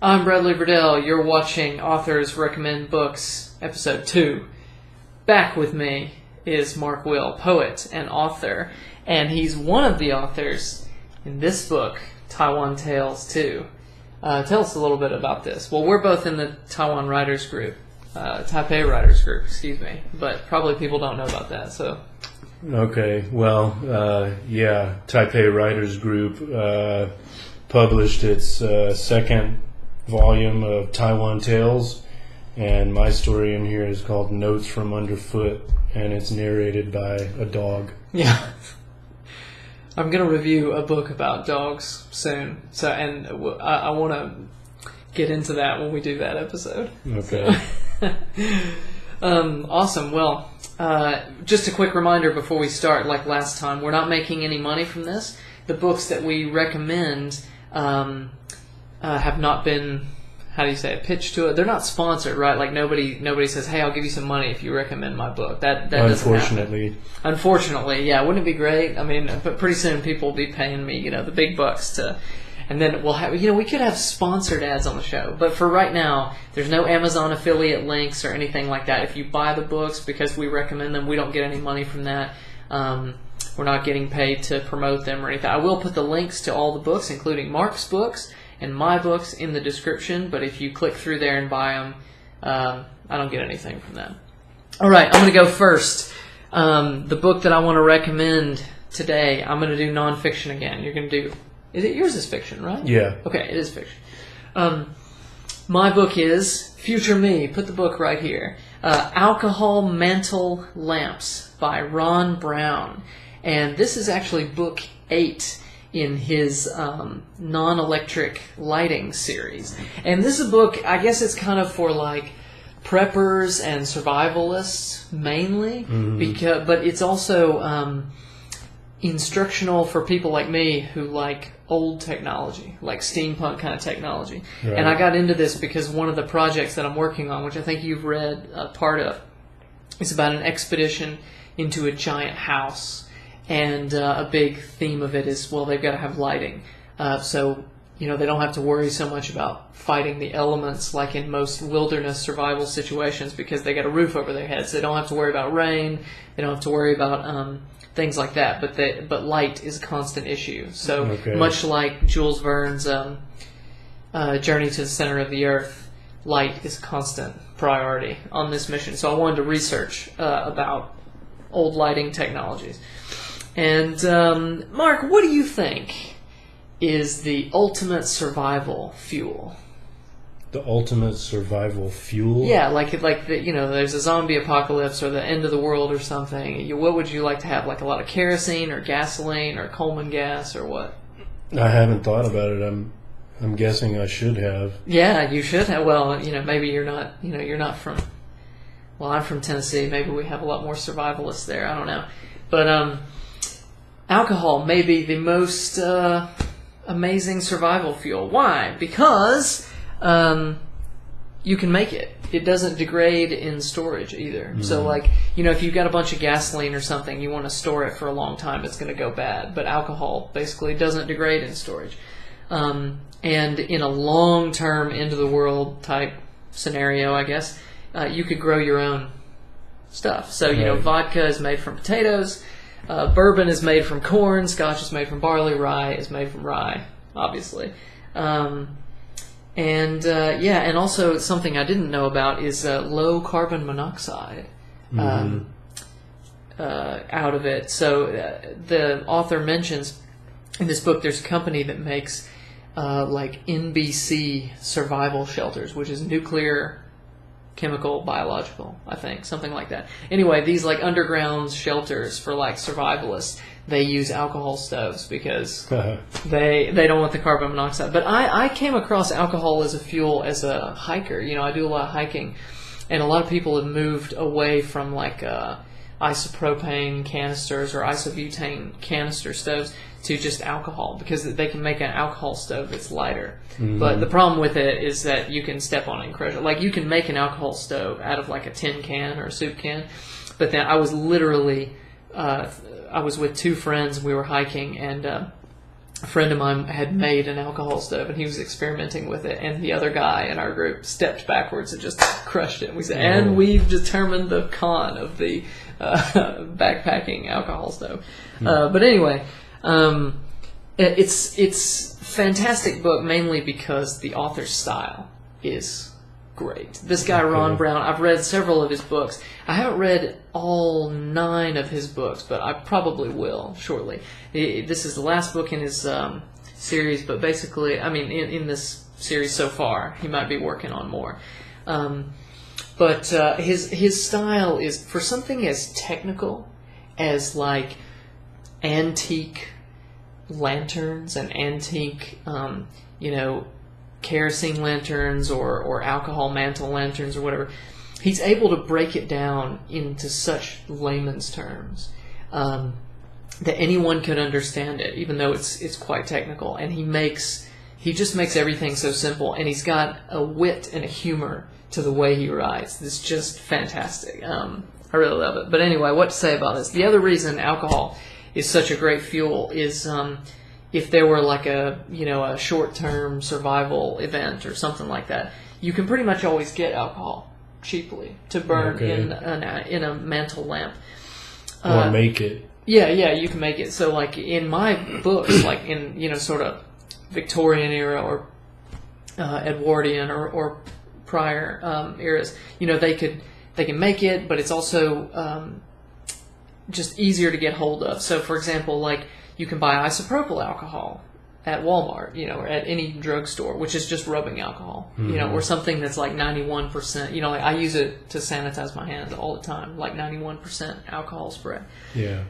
I'm Bradley Verdell. You're watching Authors Recommend Books, Episode 2. Back with me is Mark Will, poet and author, and he's one of the authors in this book, Taiwan Tales 2. Tell us a little bit about this. Well, we're both in the Taiwan Writers Group, Taipei Writers Group, excuse me, but probably people don't know about that, so... Okay, well, Taipei Writers Group published its second volume of Taiwan Tales, and my story in here is called Notes from Underfoot, and it's narrated by a dog. Yeah. I'm going to review a book about dogs soon, and I want to get into that when we do that episode. Okay. Awesome. Well, just a quick reminder before we start, like last time, we're not making any money from this. The books that we recommend have not been, how do you say it, pitched to it. They're not sponsored, right? Like nobody says, hey, I'll give you some money if you recommend my book. That doesn't happen. Unfortunately, yeah. Wouldn't it be great? I mean, but pretty soon people will be paying me, the big bucks to, and then we'll have, we could have sponsored ads on the show. But for right now, there's no Amazon affiliate links or anything like that. If you buy the books because we recommend them, we don't get any money from that. We're not getting paid to promote them or anything. I will put the links to all the books, including Mark's books and my books, in the description. But if you click through there and buy them, I don't get anything from that. All right, I'm going to go first. The book that I want to recommend today, I'm going to do nonfiction again. You're going to do... Yours is fiction, right? Yeah. Okay, it is fiction. My book is Future Me. Put the book right here. Alcohol Mantle Lamps by Ron Brown. And this is actually book 8 in his non-electric lighting series. And this is a book, I guess it's kind of for like preppers and survivalists mainly, but it's also instructional for people like me who like old technology, like steampunk kind of technology. Right. And I got into this because one of the projects that I'm working on, which I think you've read part of, is about an expedition into a giant house. And a big theme of it is, well, they've got to have lighting. So, they don't have to worry so much about fighting the elements like in most wilderness survival situations because they got a roof over their heads. They don't have to worry about rain. They don't have to worry about things like that. But light is a constant issue. So much like Jules Verne's Journey to the Center of the Earth, light is a constant priority on this mission. So I wanted to research about old lighting technologies. And, Mark, what do you think is the ultimate survival fuel? The ultimate survival fuel? Yeah, like there's a zombie apocalypse or the end of the world or something. What would you like to have? Like a lot of kerosene or gasoline or Coleman gas or what? I haven't thought about it. I'm guessing I should have. Yeah, you should have. Well, maybe you're not, you're not from, well, I'm from Tennessee. Maybe we have a lot more survivalists there. I don't know. But, alcohol may be the most amazing survival fuel. Why? Because you can make it. It doesn't degrade in storage either. Mm-hmm. So, if you've got a bunch of gasoline or something, you want to store it for a long time, it's going to go bad. But alcohol basically doesn't degrade in storage. And in a long-term, end-of-the-world type scenario, I guess, you could grow your own stuff. So, vodka is made from potatoes. Bourbon is made from corn, Scotch is made from barley, rye is made from rye, obviously. And also something I didn't know about is low carbon monoxide out of it. So the author mentions in this book there's a company that makes NBC survival shelters, which is nuclear, chemical, biological, I think, something like that. Anyway, these underground shelters for survivalists, they use alcohol stoves because they don't want the carbon monoxide. But I came across alcohol as a fuel as a hiker. I do a lot of hiking, and a lot of people have moved away from isopropane canisters or isobutane canister stoves to just alcohol because they can make an alcohol stove that's lighter. Mm-hmm. But the problem with it is that you can step on it and crush it. You can make an alcohol stove out of a tin can or a soup can. But then I was literally, I was with two friends, we were hiking, and a friend of mine had made an alcohol stove, and he was experimenting with it, and the other guy in our group stepped backwards and just crushed it. And we said, and we've determined the con of the backpacking alcohol stove. But anyway, it's fantastic book, mainly because the author's style is great. This guy, Ron Brown, I've read several of his books. I haven't read all 9 of his books, but I probably will shortly. This is the last book in his series, but basically, I mean, in this series so far, he might be working on more. But his style is, for something as technical as like antique lanterns and antique, kerosene lanterns or alcohol mantle lanterns or whatever, he's able to break it down into such layman's terms that anyone could understand it, even though it's quite technical. And he just makes everything so simple, and he's got a wit and a humor to the way he writes. It's just fantastic. I really love it. But anyway, what to say about this? The other reason alcohol is such a great fuel is if there were like a short-term survival event or something like that, you can pretty much always get alcohol cheaply to burn in a mantle lamp. Or make it. Yeah, you can make it. So like in my books, like in sort of Victorian era or Edwardian or prior eras, they can make it, but it's also just easier to get hold of. So for example, like you can buy isopropyl alcohol at Walmart, or at any drugstore, which is just rubbing alcohol, or something that's like 91%. Like I use it to sanitize my hands all the time, like 91% alcohol spray. Yeah.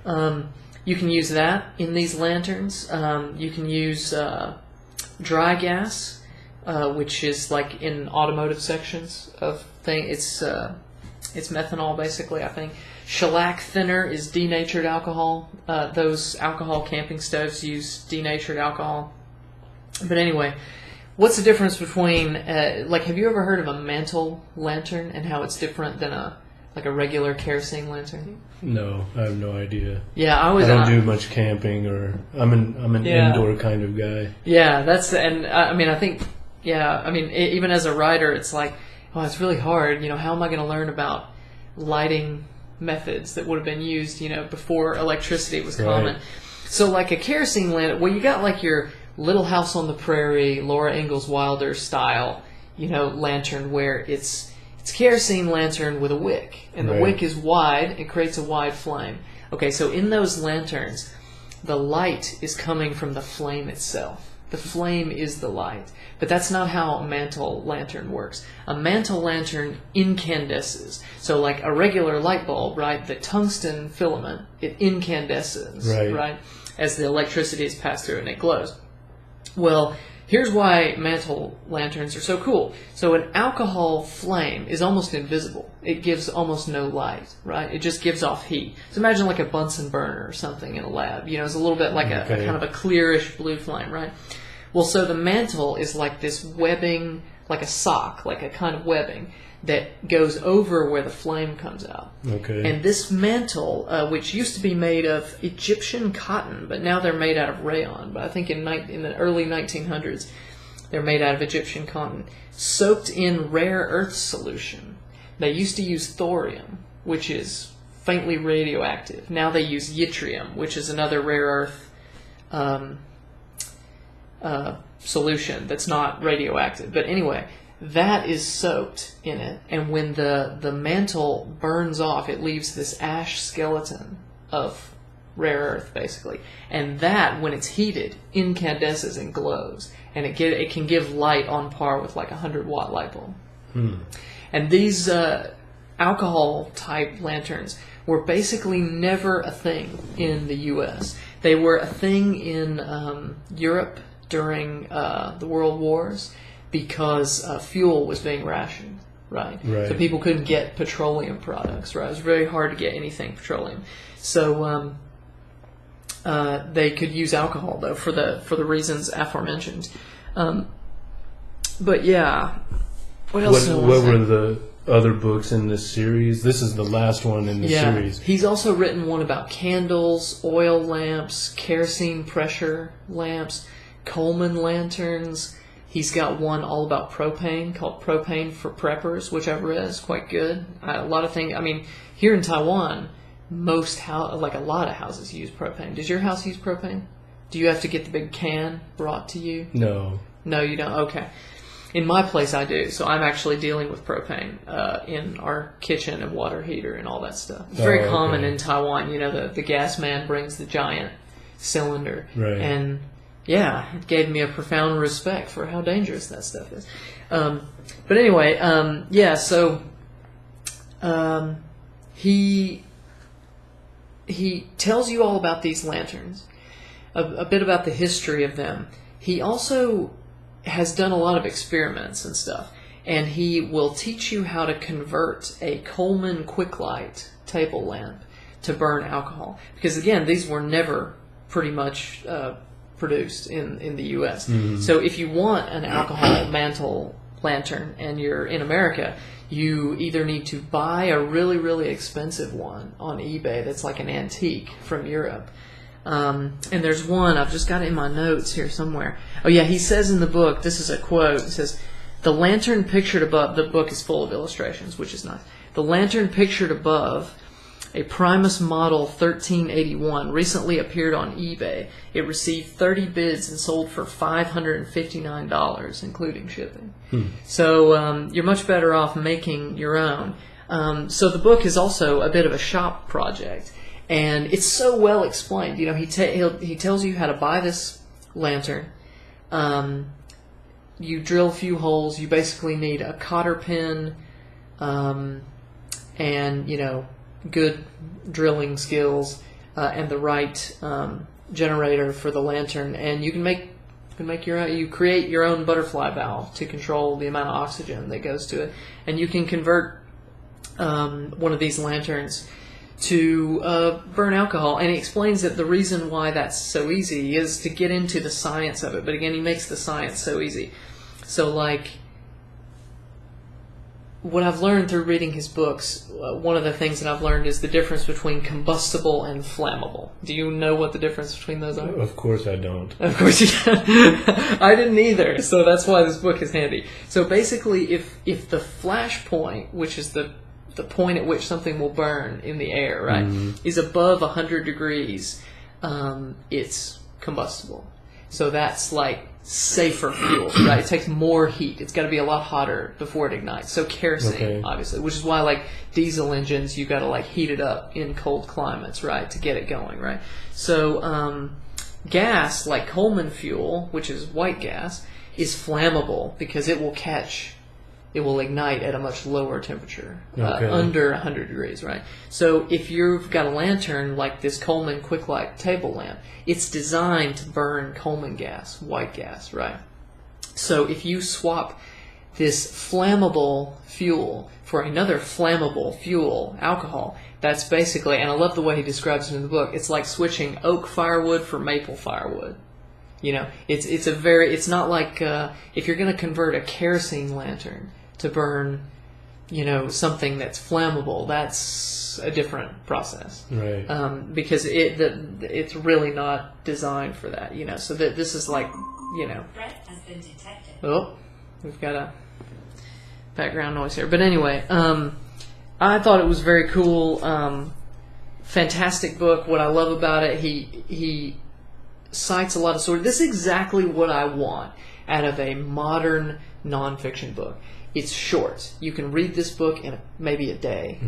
You can use that in these lanterns. You can use dry gas, which is like in automotive sections of things. It's methanol, basically, I think. Shellac thinner is denatured alcohol. Those alcohol camping stoves use denatured alcohol. But anyway, what's the difference between, have you ever heard of a mantle lantern and how it's different than a regular kerosene lantern? No, I have no idea. Yeah, I don't do much camping, or I'm an indoor kind of guy. Yeah, even as a writer, it's like, it's really hard. How am I going to learn about lighting methods that would have been used, before electricity was common? Right. So like a kerosene lantern, you got like your Little House on the Prairie, Laura Ingalls Wilder style, lantern where it's kerosene lantern with a wick, and the wick is wide. It creates a wide flame. Okay, so in those lanterns, the light is coming from the flame itself. The flame is the light. But that's not how a mantle lantern works. A mantle lantern incandesces. So like a regular light bulb, right, the tungsten filament, it incandesces, right, as the electricity is passed through and it glows. Well, here's why mantle lanterns are so cool. So an alcohol flame is almost invisible. It gives almost no light, right? It just gives off heat. So imagine like a Bunsen burner or something in a lab. It's a little bit like a kind of a clearish blue flame, right? Well, so the mantle is like this webbing, like a sock, like a kind of webbing that goes over where the flame comes out. Okay. And this mantle, which used to be made of Egyptian cotton, but now they're made out of rayon. But I think in the early 1900s, they're made out of Egyptian cotton, soaked in rare earth solution. They used to use thorium, which is faintly radioactive. Now they use yttrium, which is another rare earth solution that's not radioactive. But anyway, that is soaked in it, and when the mantle burns off, it leaves this ash skeleton of rare earth, basically. And that, when it's heated, incandesces and glows, and it can give light on par with like a 100-watt light bulb. And these alcohol-type lanterns were basically never a thing in the U.S. They were a thing in Europe during the World Wars, because fuel was being rationed, right? So people couldn't get petroleum products, right? It was very hard to get anything petroleum. So they could use alcohol, though, for the reasons aforementioned. But yeah, what else? What were the other books in this series. This is the last one in the series. He's also written one about candles, oil lamps, kerosene pressure lamps, Coleman lanterns. He's got one all about propane called Propane for Preppers, which I've read. It's quite good. A lot of things. I mean, here in Taiwan, a lot of houses use propane. Does your house use propane? Do you have to get the big can brought to you? No. No, you don't? Okay. In my place, I do. So I'm actually dealing with propane in our kitchen and water heater and all that stuff. It's very common in Taiwan. You know, the gas man brings the giant cylinder. Right. And, yeah, it gave me a profound respect for how dangerous that stuff is. But anyway, so he tells you all about these lanterns, a bit about the history of them. He also has done a lot of experiments and stuff, and he will teach you how to convert a Coleman quick light table lamp to burn alcohol. Because again, these were never pretty much produced in the U.S. Mm-hmm. So if you want an alcohol mantle lantern and you're in America, you either need to buy a really, really expensive one on eBay that's like an antique from Europe. And there's one, I've just got it in my notes here somewhere. Oh yeah, he says in the book, this is a quote, it says, "The lantern pictured above," the book is full of illustrations, which is nice. "The lantern pictured above, a Primus model 1381, recently appeared on eBay. It received 30 bids and sold for $559, including shipping." So you're much better off making your own. So the book is also a bit of a shop project. And it's so well explained. You know, he tells you how to buy this lantern. You drill a few holes. You basically need a cotter pin, and good drilling skills, and the right generator for the lantern. And you can create your own butterfly valve to control the amount of oxygen that goes to it, and you can convert one of these lanterns to burn alcohol. And he explains that the reason why that's so easy is to get into the science of it. But again, he makes the science so easy. So like, what I've learned through reading his books, one of the things that I've learned is the difference between combustible and flammable. Do you know what the difference between those are? Of course I don't. Of course you don't. I didn't either, so that's why this book is handy. So basically, if the flash point, which is the point at which something will burn in the air, right, is above 100 degrees, it's combustible. So that's like safer fuel, right? It takes more heat. It's got to be a lot hotter before it ignites. So kerosene, obviously, which is why like diesel engines, you got to like heat it up in cold climates, right, to get it going, right? So gas, like Coleman fuel, which is white gas, is flammable because it will ignite at a much lower temperature, under 100 degrees, right? So if you've got a lantern like this Coleman quick light table lamp, it's designed to burn Coleman gas, white gas, right? So if you swap this flammable fuel for another flammable fuel, alcohol, that's basically, and I love the way he describes it in the book, it's like switching oak firewood for maple firewood. You know, it's not like if you're going to convert a kerosene lantern to burn, something that's flammable, that's a different process, right? Because it's really not designed for that, So that this is like, Threat has been detected. Oh, we've got a background noise here, but anyway, I thought it was very cool, fantastic book. What I love about it, he cites a lot of sources. This is exactly what I want out of a modern nonfiction book. It's short. You can read this book in maybe a day.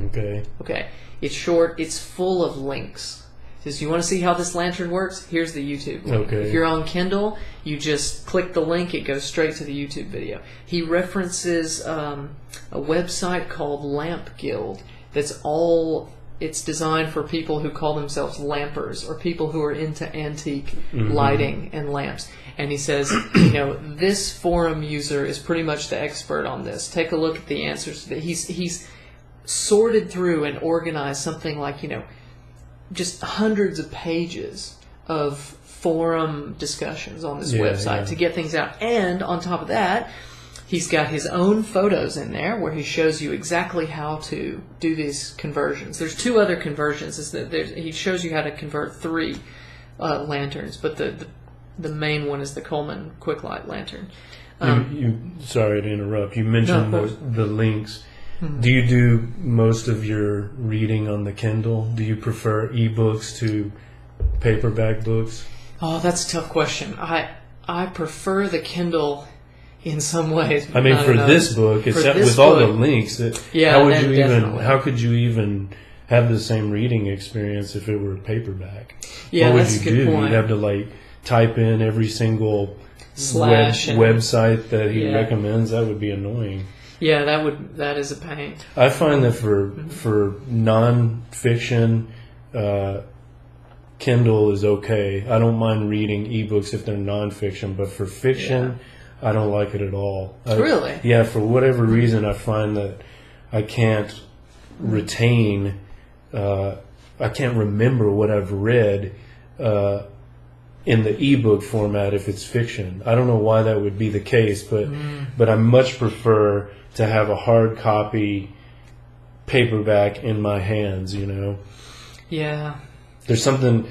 Okay. It's short. It's full of links. Says, you want to see how this lantern works? Here's the YouTube link. If you're on Kindle, you just click the link. It goes straight to the YouTube video. He references a website called Lamp Guild. It's designed for people who call themselves lampers or people who are into antique lighting and lamps. And he says, this forum user is pretty much the expert on this. Take a look at the answers. He's sorted through and organized something like, just hundreds of pages of forum discussions on this website to get things out. And on top of that, He's got his own photos in there where he shows you exactly how to do these conversions. There's 2 other conversions. He shows you how to convert 3 lanterns, but the main one is the Coleman Quick Light lantern. Sorry to interrupt. You mentioned the links. Mm-hmm. Do you do most of your reading on the Kindle? Do you prefer ebooks to paperback books? Oh, that's a tough question. I prefer the Kindle in some ways. I mean, for this book, with all the links, how could you even have the same reading experience if it were a paperback? Yeah, what would that's you a good do? point. You'd have to type in every single website that he recommends. That would be annoying. Yeah, that is a pain. I find that for non-fiction, Kindle is okay. I don't mind reading ebooks if they're non-fiction, but for fiction, I don't like it at all. Really? Yeah, for whatever reason, I find that I can't retain, I can't remember what I've read in the ebook format if it's fiction. I don't know why that would be the case, but I much prefer to have a hard copy paperback in my hands, Yeah. There's something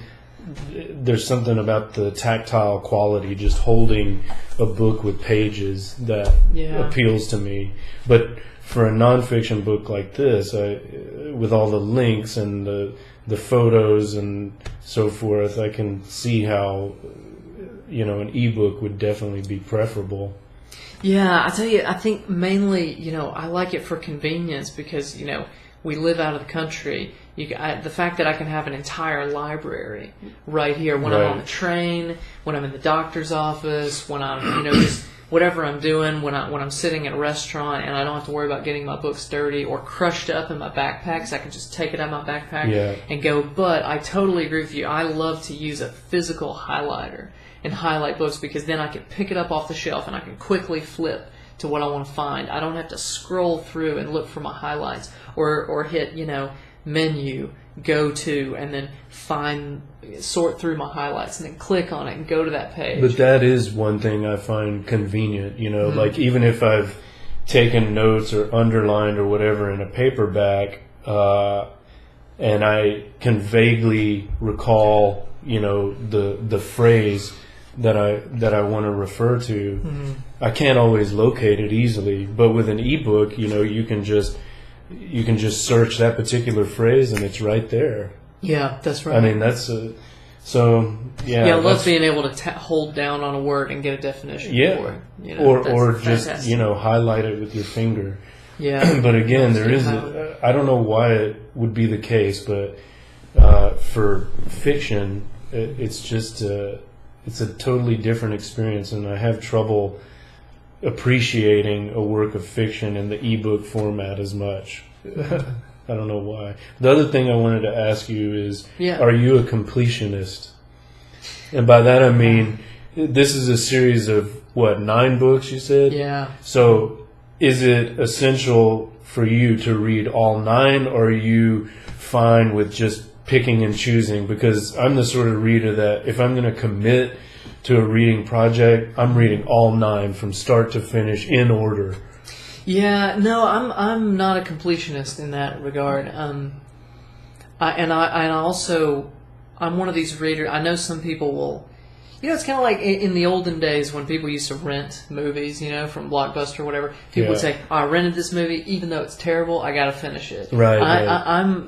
about the tactile quality, just holding a book with pages, that appeals to me. But for a nonfiction book like this, with all the links and the photos and so forth, I can see how an ebook would definitely be preferable. Yeah, I tell you, I think mainly, I like it for convenience because, we live out of the country. The fact that I can have an entire library right here when I'm on the train, when I'm in the doctor's office, when I'm, just whatever I'm doing, when I'm sitting at a restaurant and I don't have to worry about getting my books dirty or crushed up in my backpack, so I can just take it out of my backpack and go. But I totally agree with you. I love to use a physical highlighter and highlight books because then I can pick it up off the shelf and I can quickly flip to what I want to find. I don't have to scroll through and look for my highlights or hit, menu, go to, and then sort through my highlights and then click on it and go to that page. But that is one thing I find convenient, like even if I've taken notes or underlined or whatever in a paperback, and I can vaguely recall, the phrase that I want to refer to, I can't always locate it easily. But with an ebook, you can just search that particular phrase and it's right there. Yeah, that's right. I mean, that's I love being able to hold down on a word and get a definition for it. Or just highlight it with your finger. Yeah. But again, I don't know why it would be the case, but for fiction, it's just it's a totally different experience, and I have trouble appreciating a work of fiction in the ebook format as much. I don't know why. The other thing I wanted to ask you is, are you a completionist? And by that I mean, this is a series of, 9 books you said? Yeah. So is it essential for you to read all 9, or are you fine with just picking and choosing? Because I'm the sort of reader that if I'm going to commit to a reading project, I'm reading all 9 from start to finish in order. Yeah, no, I'm not a completionist in that regard. I'm one of these readers. I know some people will, it's kind of like in the olden days when people used to rent movies, from Blockbuster or whatever. People would say, I rented this movie, even though it's terrible, I got to finish it. Right.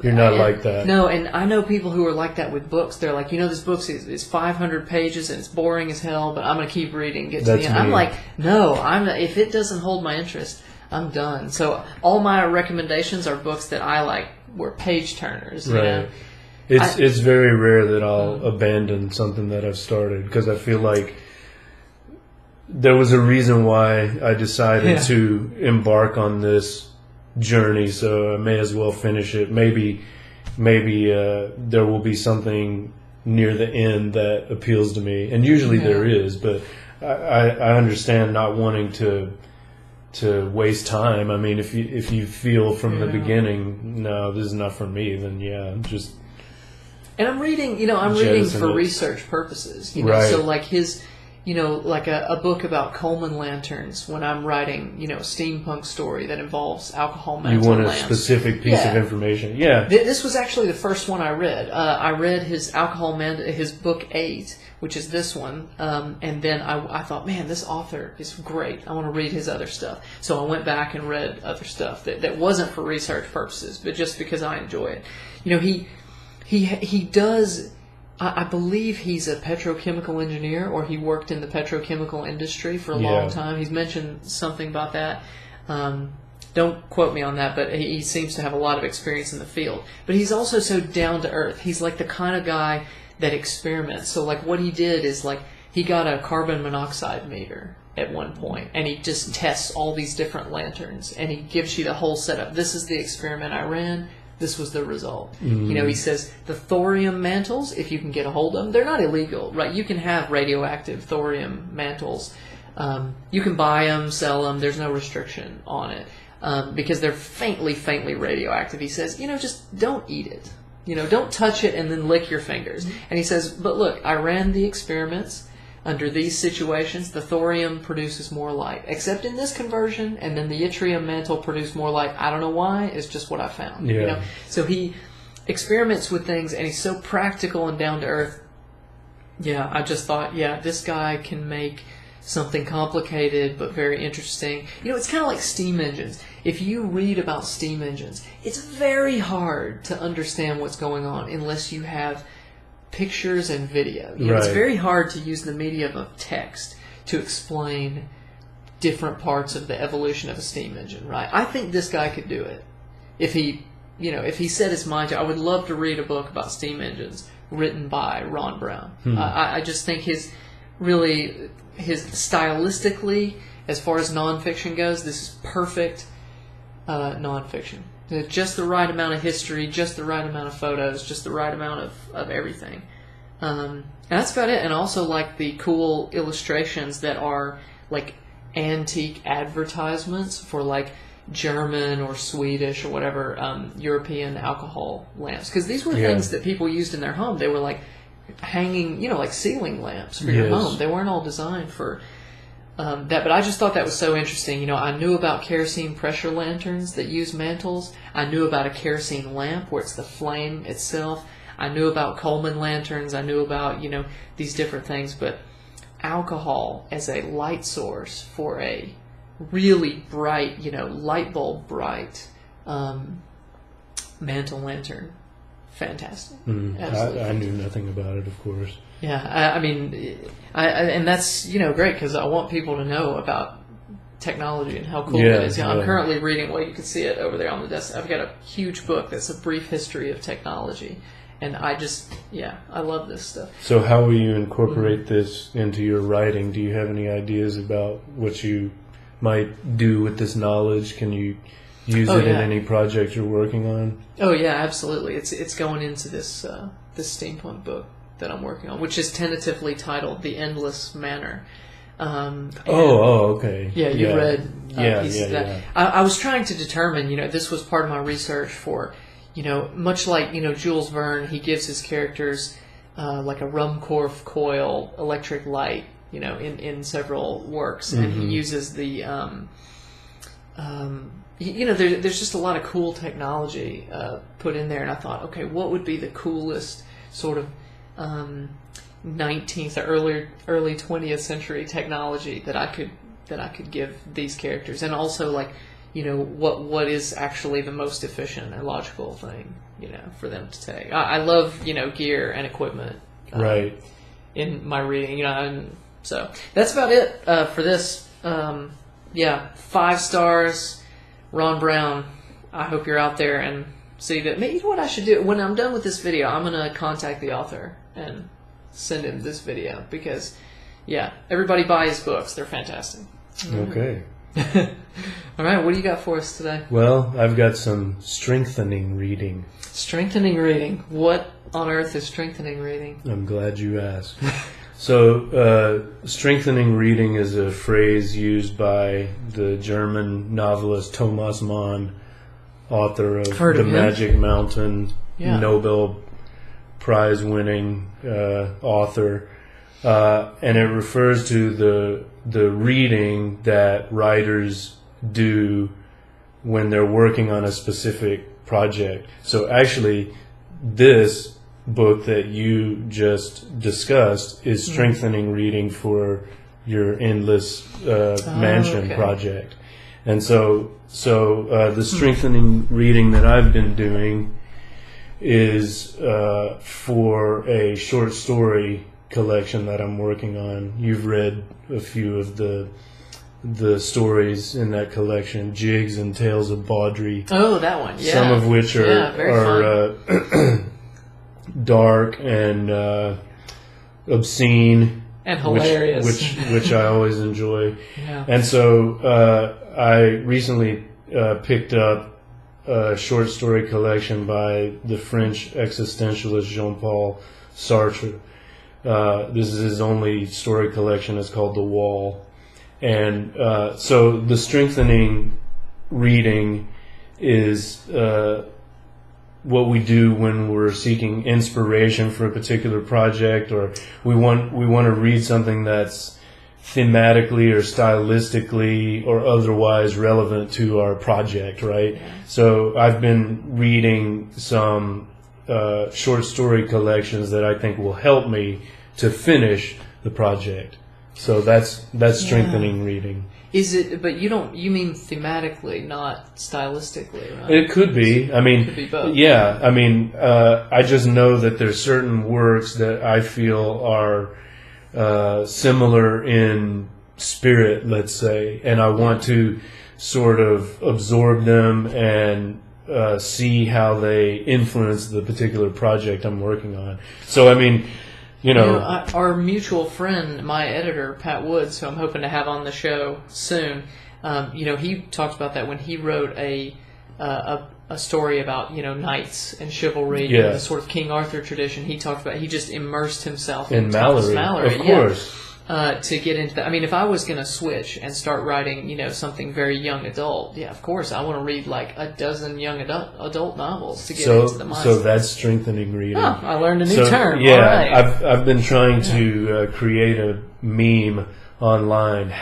You're not like that. No, and I know people who are like that with books. They're like, this book is 500 pages and it's boring as hell, but I'm going to keep reading, get to the end. I'm like, no, if it doesn't hold my interest, I'm done. So all my recommendations are books that I like were page turners. Right. It's very rare that I'll abandon something that I've started, because I feel like there was a reason why I decided to embark on this journey, so I may as well finish it. Maybe there will be something near the end that appeals to me, and usually there is, but I understand not wanting to waste time. I mean, if you feel from the beginning, no, this is not for me, then just. And I'm reading for research purposes. So like his like a book about Coleman lanterns when I'm writing, a steampunk story that involves alcohol mantle You want a lamps. specific piece of information. Yeah. This was actually the first one I read. I read his his book 8, which is this one, and then I thought, man, this author is great. I want to read his other stuff. So I went back and read other stuff that wasn't for research purposes, but just because I enjoy it. He does. I believe he's a petrochemical engineer, or he worked in the petrochemical industry for a long time. He's mentioned something about that. Don't quote me on that, but he seems to have a lot of experience in the field. But he's also so down to earth. He's like the kind of guy that experiments. So like what he did is like he got a carbon monoxide meter at one point, and he just tests all these different lanterns, and he gives you the whole setup. This is the experiment I ran. This was the result. He says the thorium mantles, if you can get a hold of them, they're not illegal, right? You can have radioactive thorium mantles. You can buy them, sell them. There's no restriction on it because they're faintly radioactive. He says, just don't eat it. Don't touch it and then lick your fingers. And he says, but look, I ran the experiments. Under these situations, the thorium produces more light, except in this conversion, and then the yttrium mantle produced more light. I don't know why. It's just what I found. Yeah. So he experiments with things, and he's so practical and down to earth. Yeah, I just thought, this guy can make something complicated but very interesting. It's kind of like steam engines. If you read about steam engines, it's very hard to understand what's going on unless you have pictures and video. It's very hard to use the medium of text to explain different parts of the evolution of a steam engine, right? I think this guy could do it. If he set his mind to, I would love to read a book about steam engines written by Ron Brown. I just think his stylistically, as far as nonfiction goes, this is perfect nonfiction. Just the right amount of history, just the right amount of photos, just the right amount of everything. And that's about it. And also like the cool illustrations that are like antique advertisements for like German or Swedish or whatever European alcohol lamps. Because these were things that people used in their home. They were like hanging, like ceiling lamps for your home. They weren't all designed for that, but I just thought that was so interesting. I knew about kerosene pressure lanterns that use mantles. I knew about a kerosene lamp where it's the flame itself. I knew about Coleman lanterns. I knew about, these different things. But alcohol as a light source for a really bright, light bulb bright mantle lantern. Fantastic. I knew nothing about it, of course. Yeah, I mean, and that's great because I want people to know about technology and how cool it is. I'm currently reading. Well, you can see it over there on the desk. I've got a huge book that's a brief history of technology, and I love this stuff. So, how will you incorporate this into your writing? Do you have any ideas about what you might do with this knowledge? Can you use it in any project you're working on? Oh yeah, absolutely. It's going into this steampunk book that I'm working on, which is tentatively titled "The Endless Manor." Okay. Yeah, you read pieces of that. Yeah. I was trying to determine, this was part of my research for, much like, Jules Verne, he gives his characters like a Ruhmkorff coil electric light, in several works, and he uses the, there's just a lot of cool technology put in there, and I thought, okay, what would be the coolest sort of 19th or early 20th century technology that I could give these characters, and also like what is actually the most efficient and logical thing for them to take. I love gear and equipment in my reading, and so that's about it for this. 5 stars, Ron Brown. I hope you're out there and see that. Maybe what I should do when I'm done with this video, I'm gonna contact the author and send him this video because, everybody buy his books. They're fantastic. Okay. All right, what do you got for us today? Well, I've got some strengthening reading. Strengthening reading. What on earth is strengthening reading? I'm glad you asked. So, strengthening reading is a phrase used by the German novelist Thomas Mann, author of The Magic Mountain, Nobel Prize-winning author. and it refers to the reading that writers do when they're working on a specific project. So actually, this book that you just discussed is strengthening reading for your endless mansion project. And so the strengthening reading that I've been doing is for a short story collection that I'm working on. You've read a few of the stories in that collection, Jigs and Tales of Baudry. Oh, that one, yeah. Some of which are dark and obscene and hilarious, which I always enjoy. Yeah. And so I recently picked up a short story collection by the French existentialist Jean-Paul Sartre. This is his only story collection. It's called The Wall. And so the strengthening reading is what we do when we're seeking inspiration for a particular project, or we want to read something that's thematically or stylistically or otherwise relevant to our project, right? Yeah. So I've been reading some short story collections that I think will help me to finish the project. So that's strengthening reading. Is it? But you mean thematically, not stylistically, right? It could be. I mean, it could be both. Yeah. I mean, I just know that there's certain works that I feel are similar in spirit, let's say, and I want to sort of absorb them and see how they influence the particular project I'm working on. So, I mean, our mutual friend, my editor, Pat Woods, who I'm hoping to have on the show soon, he talked about that when he wrote a story about, knights and chivalry, the sort of King Arthur tradition. He talked about, he just immersed himself in Mallory, of course. To get into that. I mean, if I was going to switch and start writing, something very young adult, of course, I want to read like a dozen young adult novels to get into the mindset. So that's strengthening reading. Oh, I learned a new term. Yeah, all right. I've been trying to create a meme online,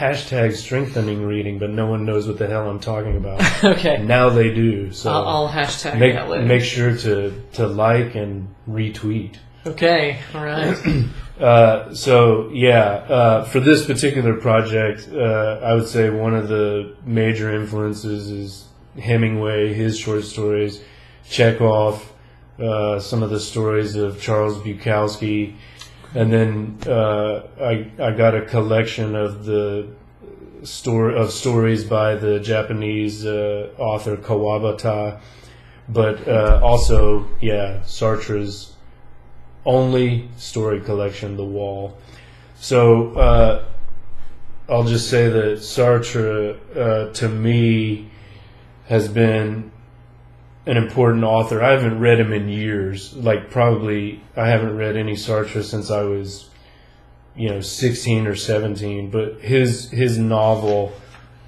#strengthening reading, but no one knows what the hell I'm talking about. Okay. Now they do. So I'll hashtag that later. Make sure to like and retweet. Okay, all right. For this particular project, I would say one of the major influences is Hemingway, his short stories, Chekhov, some of the stories of Charles Bukowski, and then I got a collection of stories by the Japanese author Kawabata, but also Sartre's only story collection, The Wall. So I'll just say that Sartre, to me, has been an important author. I haven't read him in years. Probably I haven't read any Sartre since I was, 16 or 17. But his novel,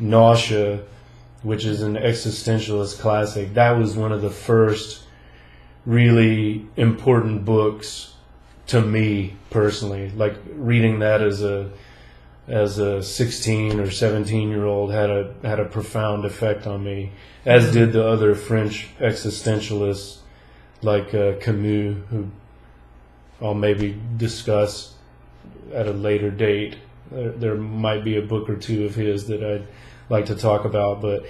Nausea, which is an existentialist classic, that was one of the first really important books to me personally. Reading that as a 16 or 17-year-old had a profound effect on me, as did the other French existentialists like Camus, who I'll maybe discuss at a later date. There might be a book or two of his that I'd like to talk about, but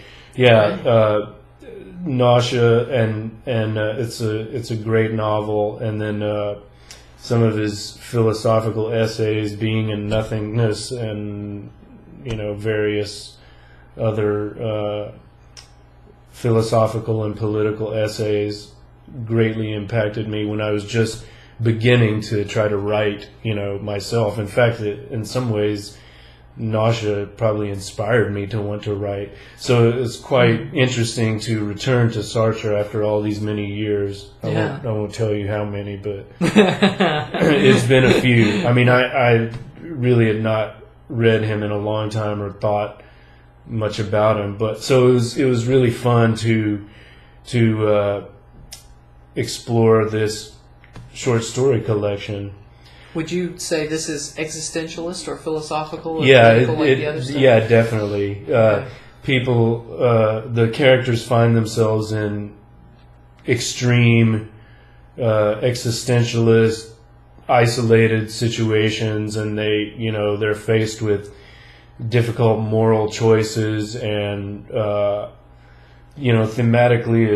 Nausea and it's a great novel, and then some of his philosophical essays, Being and Nothingness, and various other philosophical and political essays greatly impacted me when I was just beginning to try to write myself. In fact, in some ways, Nausea probably inspired me to want to write. So it's quite interesting to return to Sartre after all these many years. I won't tell you how many, but it's been a few. I mean, I really had not read him in a long time or thought much about him. But so it was really fun to explore this short story collection. Would you say this is existentialist or philosophical or Yeah, political like the other stuff? yeah, definitely. People, the characters find themselves in extreme existentialist, isolated situations, and they're faced with difficult moral choices, and thematically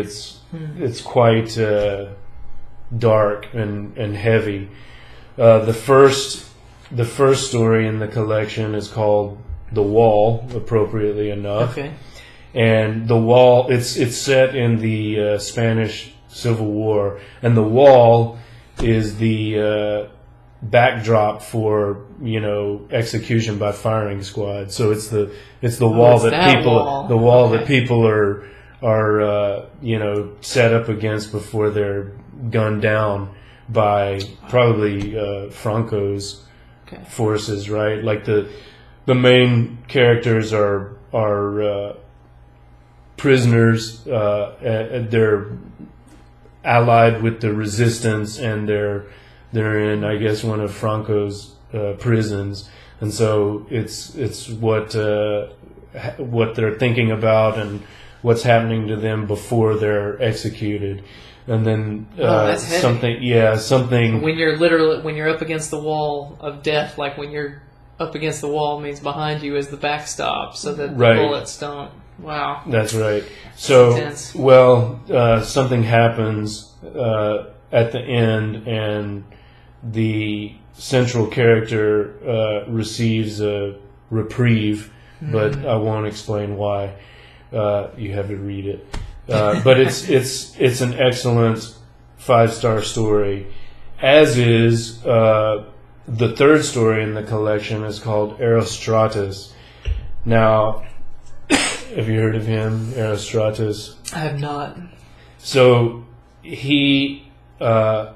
it's quite dark and heavy. The first story in the collection is called The Wall, appropriately enough. Okay. And The Wall, it's set in the Spanish Civil War, and The Wall is the backdrop for execution by firing squad. So it's the wall that people are set up against before they're gunned down by probably Franco's forces, right? Like the main characters are prisoners. They're allied with the resistance, and they're in, I guess, one of Franco's prisons, and so it's what they're thinking about and what's happening to them before they're executed. And then something when you're up against the wall of death, like when you're up against the wall means behind you is the backstop, so that the bullets don't. Wow, that's right. So intense. Something happens at the end, and the central character receives a reprieve, but I won't explain why. You have to read it. But it's an excellent 5-star story, as is the third story in the collection is called Erostratus. Now, have you heard of him, Erostratus? I have not. So he was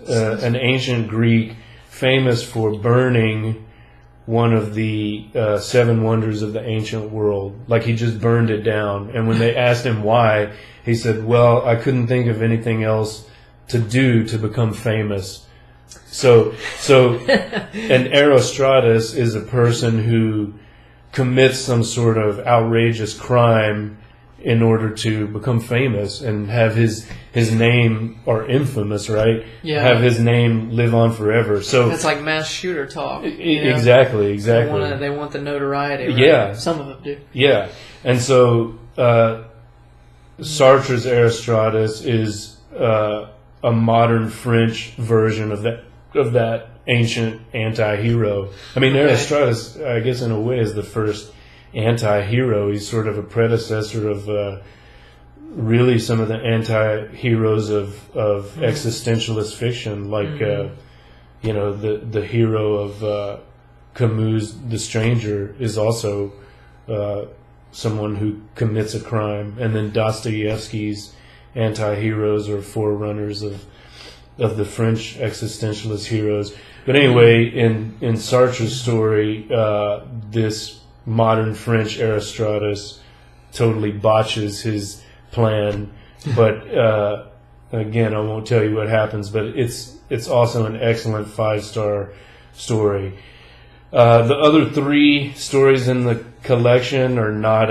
an ancient Greek famous for burning one of the 7 wonders of the ancient world. Like, he just burned it down. And when they asked him why, he said, well, I couldn't think of anything else to do to become famous. So an Erostratus is a person who commits some sort of outrageous crime in order to become famous and have his name, or infamous, right? Yeah. Have his name live on forever. So it's like mass shooter talk. Exactly. They want the notoriety. Right? Yeah. Some of them do. Yeah. And so Sartre's Erostratus is a modern French version of that ancient anti-hero. I mean, Erostratus, I guess in a way, is the first anti-hero. He's sort of a predecessor of really some of the anti-heroes of existentialist fiction, like the hero of Camus' The Stranger is also someone who commits a crime, and then Dostoevsky's anti-heroes or forerunners of the French existentialist heroes. But anyway, in Sartre's story, this modern French Erostratus totally botches his plan. But again, I won't tell you what happens. But it's also an excellent 5-star story. The other 3 stories in the collection are not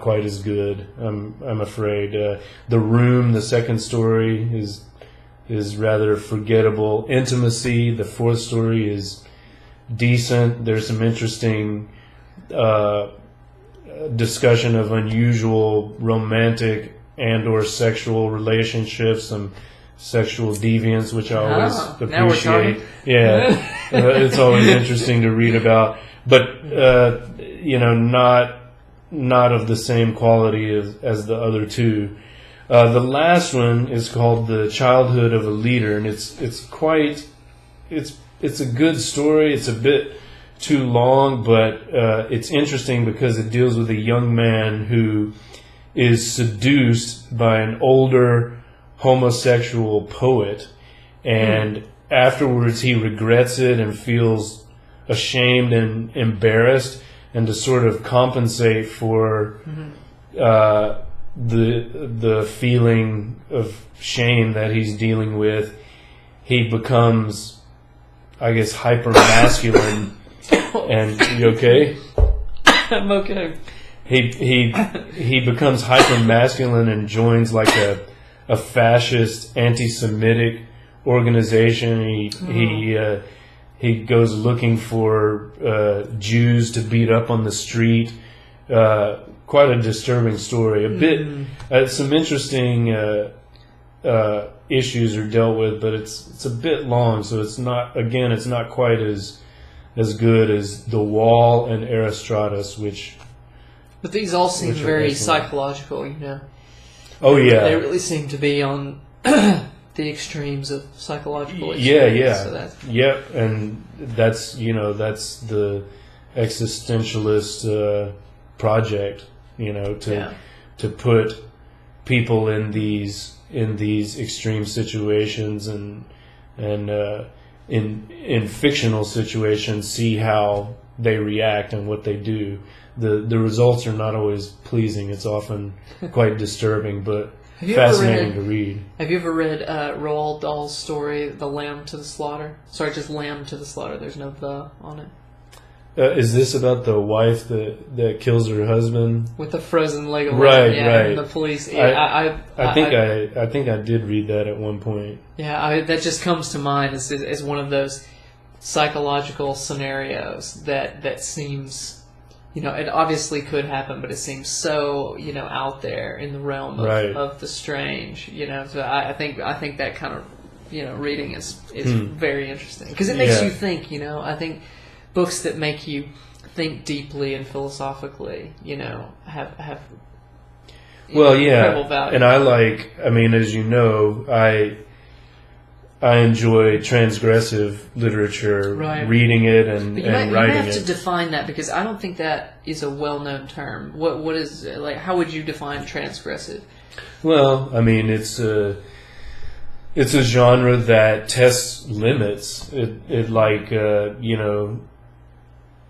quite as good. I'm afraid. The Room, the second story, is rather forgettable. Intimacy, the 4th story, is decent. There's some interesting discussion of unusual romantic and/or sexual relationships, some sexual deviance, which I always appreciate. Yeah, it's always interesting to read about, but not of the same quality as the other 2. The last one is called The Childhood of a Leader, and it's a good story. It's a bit too long, but it's interesting because it deals with a young man who is seduced by an older homosexual poet, and afterwards he regrets it and feels ashamed and embarrassed, and to sort of compensate for the feeling of shame that he's dealing with, he becomes, I guess, hyper masculine. And you okay? I'm okay. He becomes hyper masculine and joins like a fascist, anti-Semitic organization. He goes looking for Jews to beat up on the street. Quite a disturbing story. Some interesting issues are dealt with, but it's a bit long, so it's not quite as good as The Wall and Aristratus, which. But these all seem very psychological, you know. Oh yeah, they really seem to be on the extremes of psychological issues. Yeah. So Yep, and that's the existentialist project, to put people in these extreme situations and in fictional situations, see how they react and what they do. The results are not always pleasing. It's often quite disturbing, but fascinating to read. Have you ever read Roald Dahl's story, The Lamb to the Slaughter? Sorry, just Lamb to the Slaughter. There's no "the" on it. Is this about the wife that kills her husband with the frozen leg of right? And the police. Yeah, I think I did read that at one point. Yeah, that just comes to mind as one of those psychological scenarios that seems, it obviously could happen, but it seems so out there in the realm of the strange. So I think that kind of reading is very interesting because it makes you think. I think books that make you think deeply and philosophically, have incredible value. And as you know, I enjoy transgressive literature, reading it and writing it. You have to define that because I don't think that is a well-known term. What is how would you define transgressive? Well, it's a genre that tests limits. It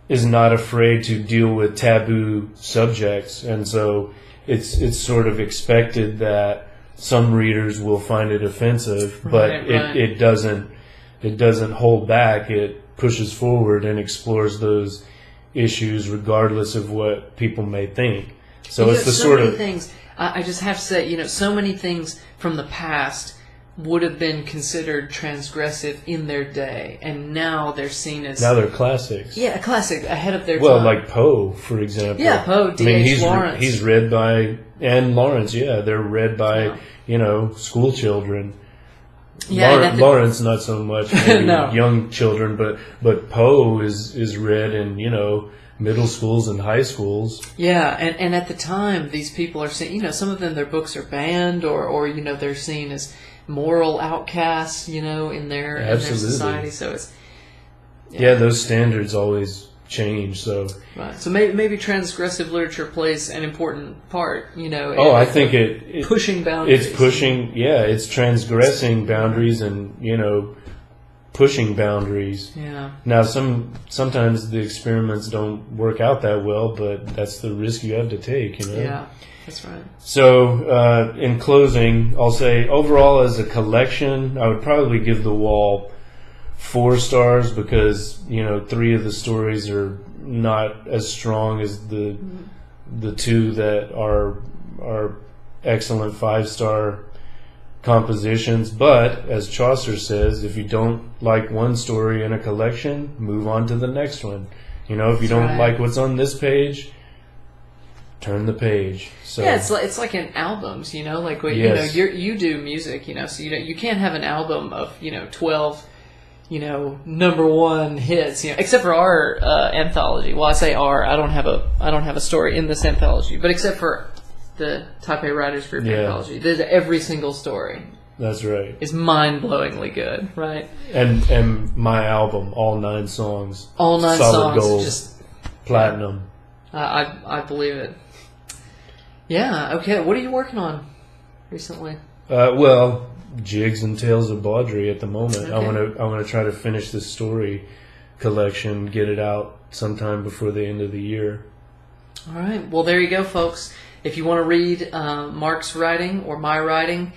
is not afraid to deal with taboo subjects, and so it's sort of expected that some readers will find it offensive, but it doesn't hold back. It pushes forward and explores those issues regardless of what people may think. So it's the sort of things. I just have to say, so many things from the past would have been considered transgressive in their day, and now they're seen as... Now they're classics. Yeah, a classic, ahead of their time. Well, like Poe, for example. Yeah, Poe, D.H. Lawrence. He's read by... And Lawrence, they're read by, school children. Yeah, Lawrence, not so much, maybe no. Young children, but Poe is read in, middle schools and high schools. Yeah, and at the time, these people are seen, some of them, their books are banned, or they're seen as moral outcasts, in their society. So it's those standards always change. So so maybe transgressive literature plays an important part. I think it pushing boundaries. It's pushing. Yeah, it's transgressing boundaries and pushing boundaries. Yeah. Now sometimes the experiments don't work out that well, but that's the risk you have to take. Yeah. That's right. So, in closing, I'll say overall as a collection, I would probably give The Wall 4 stars because 3 of the stories are not as strong as the 2 that are excellent 5-star compositions. But as Chaucer says, if you don't like one story in a collection, move on to the next one. If you don't like what's on this page, turn the page. So it's like in albums, you do music, so you can't have an album of 12 number 1 hits, except for our anthology. Well, I say our, I don't have a story in this anthology, but except for the Taipei Writers Group anthology, every single story. That's right. Is mind-blowingly good, right? And my album, all 9 songs, all 9 solid songs, gold, just platinum. I believe it. Yeah. Okay. What are you working on recently? Well, Jigs and Tales of Baudry at the moment. Okay. I want to try to finish this story collection, get it out sometime before the end of the year. All right. Well, there you go, folks. If you want to read Mark's writing or my writing,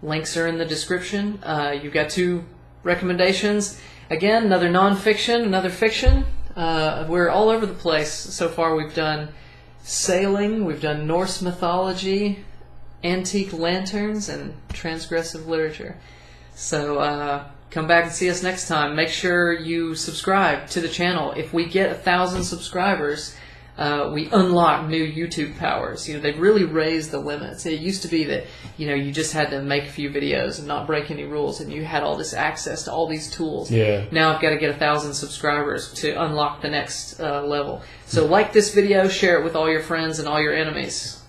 links are in the description. You've got 2 recommendations. Again, another nonfiction, another fiction. We're all over the place. So far we've done sailing, we've done Norse mythology, antique lanterns, and transgressive literature. So come back and see us next time. Make sure you subscribe to the channel. If we get 1,000 subscribers, we unlock new YouTube powers. They've really raised the limits. It used to be that you just had to make a few videos and not break any rules, and you had all this access to all these tools. Yeah. Now I've got to get 1,000 subscribers to unlock the next level. So like this video, share it with all your friends and all your enemies.